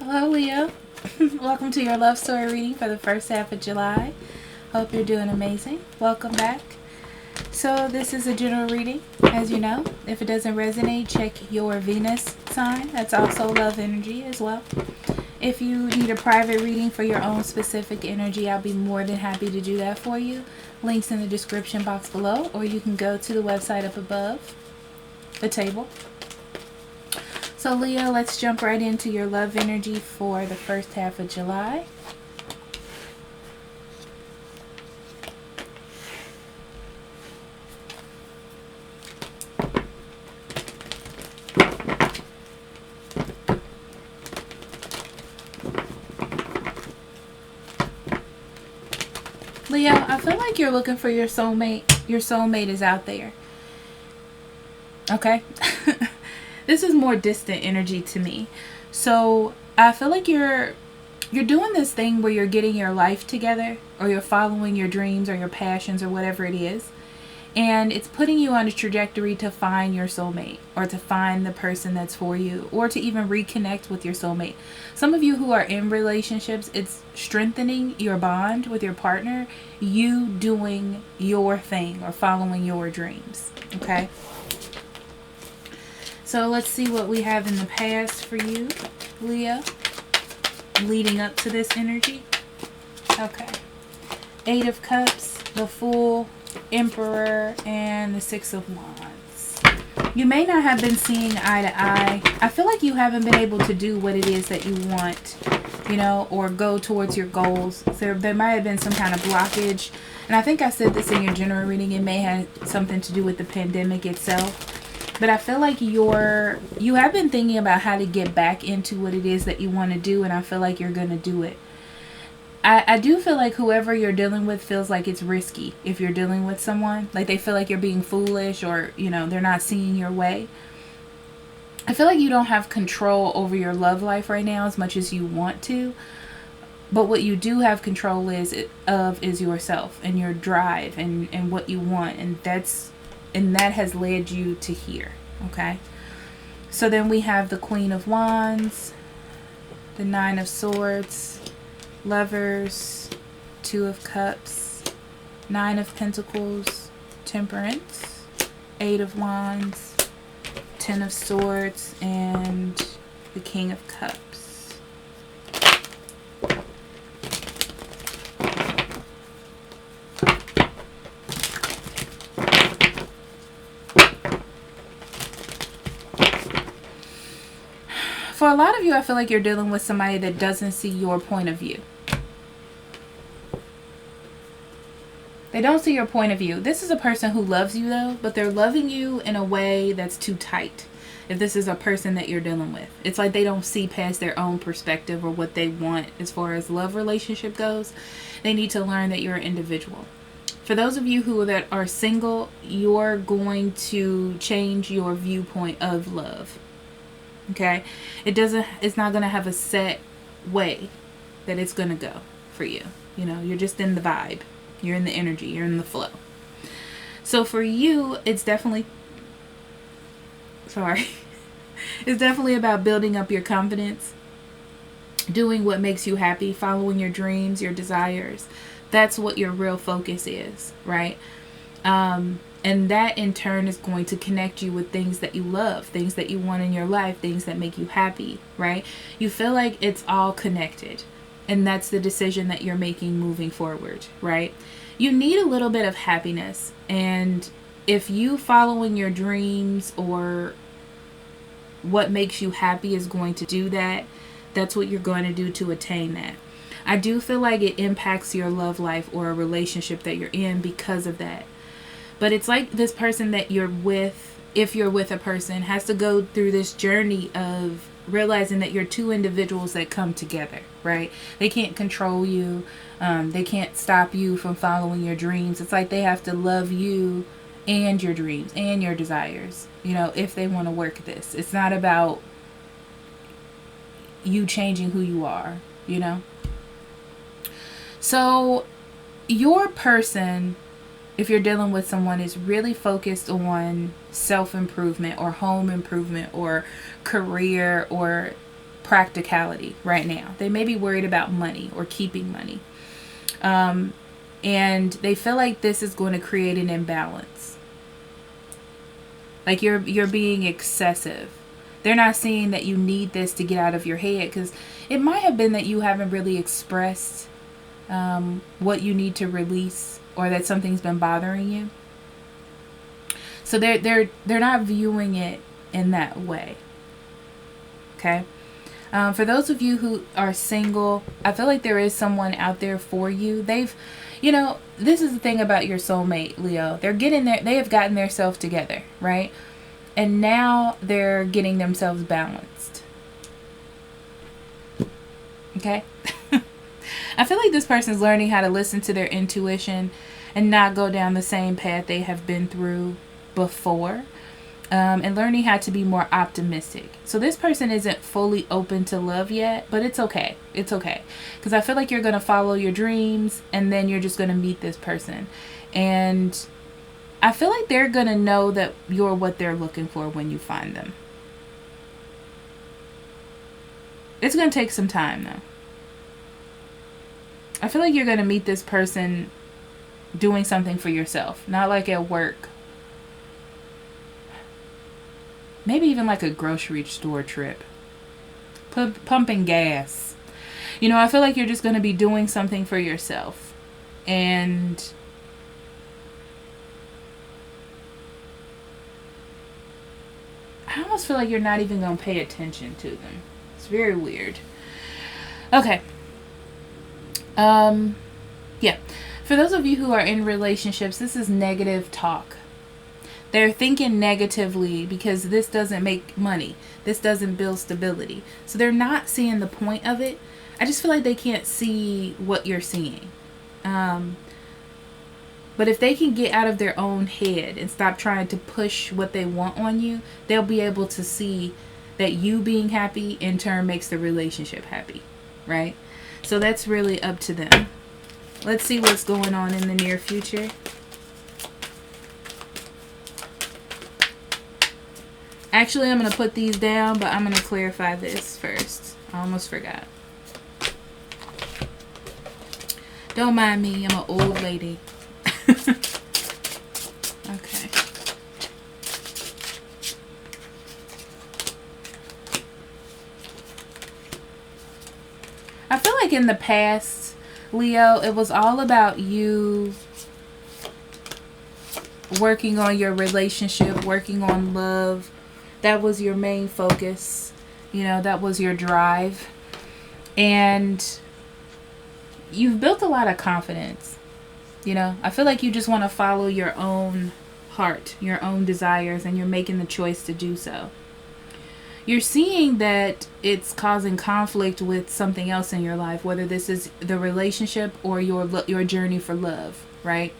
Hello, Leo. Welcome to your love story reading for the first half of July. Hope you're doing amazing. Welcome back. So this is a general reading, as you know. If it doesn't resonate, check your Venus sign. That's also love energy as well. If you need a private reading for your own specific energy, I'll be more than happy to do that for you. Links in the description box below, or you can go to the website up above the table. So Leo, let's jump right into your love energy for the first half of July. Leo, I feel like you're looking for your soulmate. Your soulmate is out there. Okay? This is more distant energy to me. So I feel like you're doing this thing where you're getting your life together, or you're following your dreams or your passions or whatever it is. And it's putting you on a trajectory to find your soulmate, or to find the person that's for you, or to even reconnect with your soulmate. Some of you who are in relationships, it's strengthening your bond with your partner, you doing your thing or following your dreams. Okay? So let's see what we have in the past for you, Leo, leading up to this energy. Okay. 8 of Cups, the Fool, Emperor, and the 6 of Wands. You may not have been seeing eye to eye. I feel like you haven't been able to do what it is that you want, you know, or go towards your goals. So there might have been some kind of blockage. And I think I said this in your general reading. It may have something to do with the pandemic itself. But I feel like you have been thinking about how to get back into what it is that you want to do, and I feel like you're going to do it. I do feel like whoever you're dealing with feels like it's risky if you're dealing with someone. Like they feel like you're being foolish, or, you know, they're not seeing your way. I feel like you don't have control over your love life right now as much as you want to. But what you do have control is yourself and your drive and what you want. And that has led you to here. Okay. So then we have the Queen of Wands, the 9 of Swords, Lovers, 2 of Cups, 9 of Pentacles, Temperance, 8 of Wands, 10 of Swords, and the King of Cups. For a lot of you, I feel like you're dealing with somebody that doesn't see your point of view. They don't see your point of view. This is a person who loves you, though, but they're loving you in a way that's too tight. If this is a person that you're dealing with, it's like they don't see past their own perspective or what they want as far as love relationship goes. They need to learn that you're an individual. For those of you that are single, you're going to change your viewpoint of love. Okay? It's not going to have a set way that it's going to go for you. You know, you're just in the vibe. You're in the energy. You're in the flow. So for you, it's definitely about building up your confidence, doing what makes you happy, following your dreams, your desires. That's what your real focus is, right? And that in turn is going to connect you with things that you love, things that you want in your life, things that make you happy, right? You feel like it's all connected. And that's the decision that you're making moving forward, right? You need a little bit of happiness. And if you following your dreams or what makes you happy is going to do that, that's what you're going to do to attain that. I do feel like it impacts your love life or a relationship that you're in because of that. But it's like this person that you're with, if you're with a person, has to go through this journey of realizing that you're two individuals that come together, right? They can't control you. They can't stop you from following your dreams. It's like they have to love you and your dreams and your desires, you know, if they want to work this. It's not about you changing who you are, you know? So your person, if you're dealing with someone, is really focused on self-improvement or home improvement or career or practicality right now. They may be worried about money or keeping money. And they feel like this is going to create an imbalance. Like you're being excessive. They're not seeing that you need this to get out of your head, because it might have been that you haven't really expressed what you need to release, or that something's been bothering you. So they're not viewing it in that way. Okay. For those of you who are single, I feel like there is someone out there for you. They've, this is the thing about your soulmate, Leo. They have gotten themselves together, right? And now they're getting themselves balanced. Okay? I feel like this person's learning how to listen to their intuition and not go down the same path they have been through before. And learning how to be more optimistic. So this person isn't fully open to love yet, but it's okay. It's okay. Because I feel like you're going to follow your dreams, and then you're just going to meet this person. And I feel like they're going to know that you're what they're looking for when you find them. It's going to take some time, though. I feel like you're going to meet this person doing something for yourself. Not like at work. Maybe even like a grocery store trip. Pumping gas. I feel like you're just going to be doing something for yourself. And I almost feel like you're not even going to pay attention to them. It's very weird. Okay. Yeah. For those of you who are in relationships, this is negative talk. They're thinking negatively because this doesn't make money. This doesn't build stability. So they're not seeing the point of it. I just feel like they can't see what you're seeing. But if they can get out of their own head and stop trying to push what they want on you, they'll be able to see that you being happy in turn makes the relationship happy. Right? So that's really up to them. Let's see what's going on in the near future. Actually, I'm going to put these down, but I'm going to clarify this first. I almost forgot. Don't mind me. I'm an old lady. Okay. I feel like in the past, Leo, it was all about you working on your relationship, working on love. That was your main focus. That was your drive. And you've built a lot of confidence. I feel like you just want to follow your own heart, your own desires, and you're making the choice to do so. You're seeing that it's causing conflict with something else in your life, whether this is the relationship or your journey for love, right?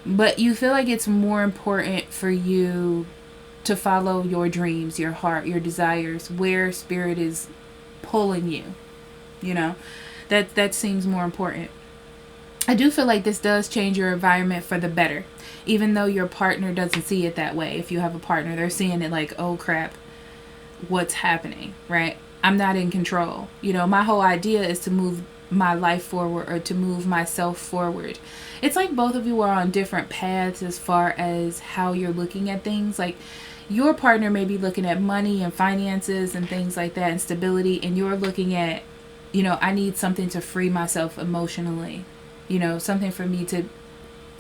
But you feel like it's more important for you to follow your dreams, your heart, your desires, where spirit is pulling you. That seems more important. I do feel like this does change your environment for the better, even though your partner doesn't see it that way. If you have a partner, they're seeing it like, oh crap, what's happening, right? I'm not in control. My whole idea is to move my life forward, or to move myself forward. It's like both of you are on different paths as far as how you're looking at things. Like your partner may be looking at money and finances and things like that and stability, and you're looking at, I need something to free myself emotionally, something for me to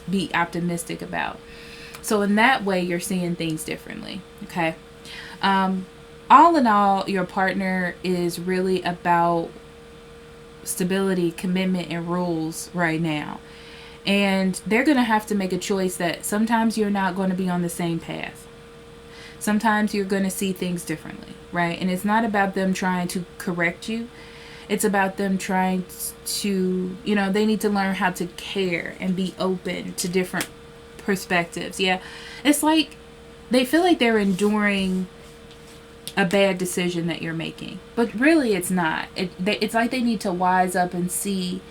be optimistic about. So in that way, you're seeing things differently. Okay. All in all, your partner is really about stability, commitment, and rules right now. And they're going to have to make a choice that sometimes you're not going to be on the same path. Sometimes you're going to see things differently, right? And it's not about them trying to correct you. It's about them trying to, they need to learn how to care and be open to different perspectives. Yeah. It's like they feel like they're enduring a bad decision that you're making, but really it's not. It's like they need to wise up and see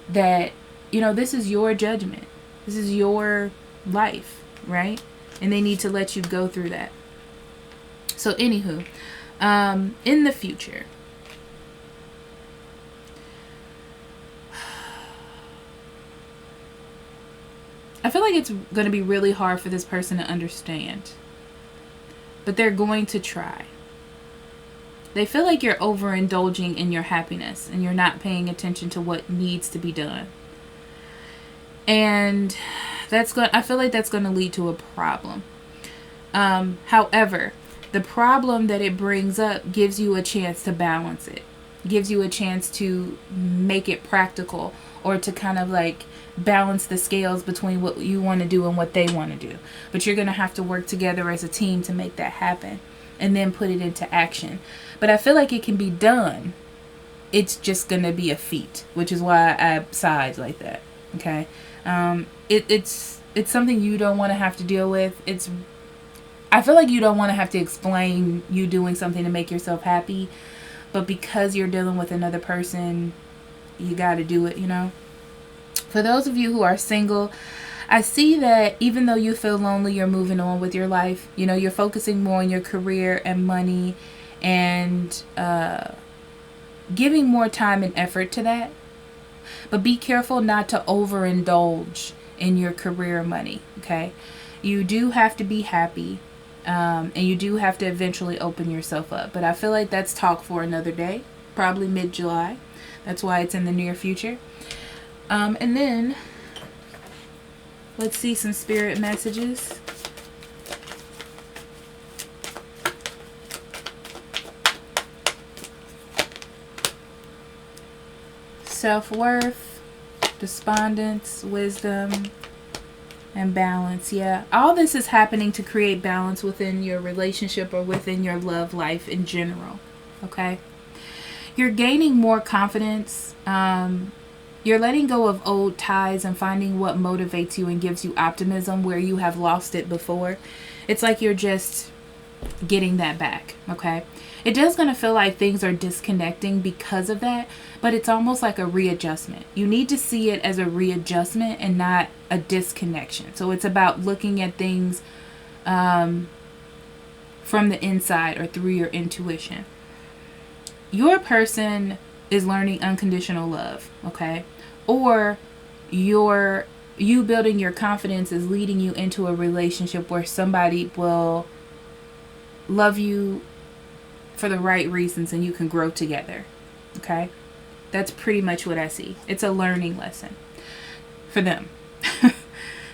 that, this is your judgment. This is your life, right? And they need to let you go through that. So anywho, in the future, I feel like it's going to be really hard for this person to understand. But they're going to try. They feel like you're overindulging in your happiness and you're not paying attention to what needs to be done. And I feel like that's going to lead to a problem. However, the problem that it brings up gives you a chance to balance it. Gives you a chance to make it practical, or to kind of like balance the scales between what you want to do and what they want to do. But you're going to have to work together as a team to make that happen and then put it into action. But I feel like it can be done. It's just going to be a feat, which is why I sighed like that. Okay. It's something you don't want to have to deal with. I feel like you don't want to have to explain you doing something to make yourself happy, but because you're dealing with another person, you got to do it, you know. For those of you who are single, I see that even though you feel lonely, you're moving on with your life. You know, you're focusing more on your career and money, and giving more time and effort to that. But be careful not to overindulge in your career money, okay? You do have to be happy, and you do have to eventually open yourself up. But I feel like that's talk for another day, probably mid-July. That's why it's in the near future. And then, let's see some spirit messages. Self-worth, despondence, wisdom, and balance. Yeah, all this is happening to create balance within your relationship or within your love life in general. Okay? You're gaining more confidence. You're letting go of old ties and finding what motivates you and gives you optimism where you have lost it before. It's like you're just getting that back. Okay? It does going to feel like things are disconnecting because of that, but it's almost like a readjustment. You need to see it as a readjustment and not a disconnection. So it's about looking at things from the inside or through your intuition. Your person is learning unconditional love, okay? Or you building your confidence is leading you into a relationship where somebody will love you for the right reasons and you can grow together, okay? That's pretty much what I see. It's a learning lesson for them.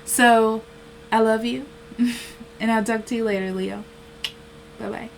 So, I love you. And I'll talk to you later, Leo. Bye-bye.